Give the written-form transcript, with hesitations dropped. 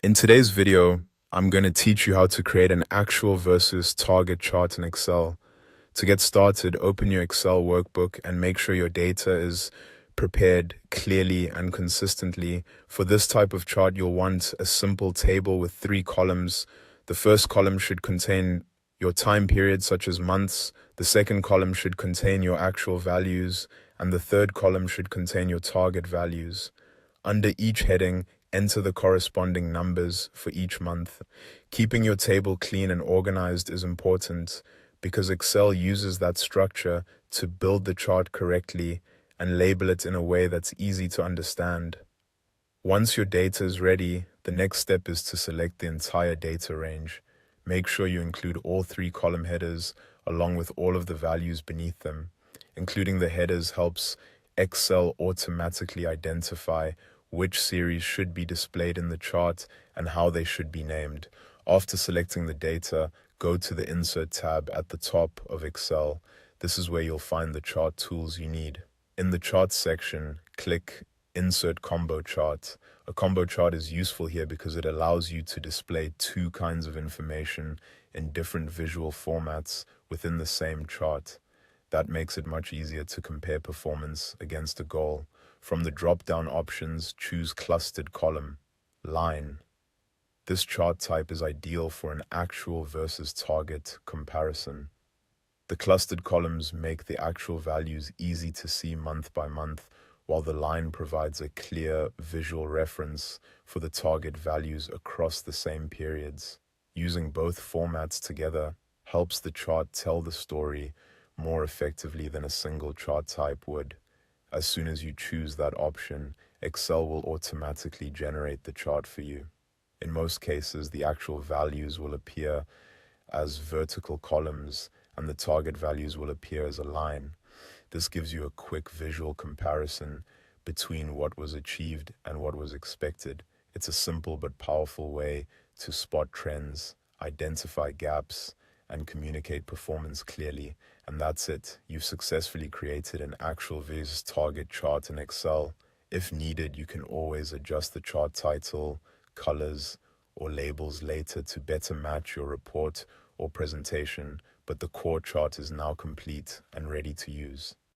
In today's video, I'm going to teach you how to create an actual versus target chart in Excel. To get started, open your Excel workbook and make sure your data is prepared clearly and consistently. For this type of chart, you'll want a simple table with 3 columns. The first column should contain your time period, such as months. The second column should contain your actual values, and the third column should contain your target values. Under each heading, enter the corresponding numbers for each month. Keeping your table clean and organized is important because Excel uses that structure to build the chart correctly and label it in a way that's easy to understand. Once your data is ready, the next step is to select the entire data range. Make sure you include all 3 column headers along with all of the values beneath them. Including the headers helps Excel automatically identify which series should be displayed in the chart and how they should be named. After selecting the data, go to the Insert tab at the top of Excel. This is where you'll find the chart tools you need. In the Charts section, click Insert Combo Chart. A combo chart is useful here because it allows you to display 2 kinds of information in different visual formats within the same chart. That makes it much easier to compare performance against a goal. From the drop-down options, choose Clustered Column, Line. This chart type is ideal for an actual versus target comparison. The clustered columns make the actual values easy to see month by month, while the line provides a clear visual reference for the target values across the same periods. Using both formats together helps the chart tell the story more effectively than a single chart type would. As soon as you choose that option, Excel will automatically generate the chart for you. In most cases, the actual values will appear as vertical columns and the target values will appear as a line. This gives you a quick visual comparison between what was achieved and what was expected. It's a simple but powerful way to spot trends, identify gaps, and communicate performance clearly. And that's it. You've successfully created an actual versus target chart in Excel. If needed, you can always adjust the chart title, colors, or labels later to better match your report or presentation, but the core chart is now complete and ready to use.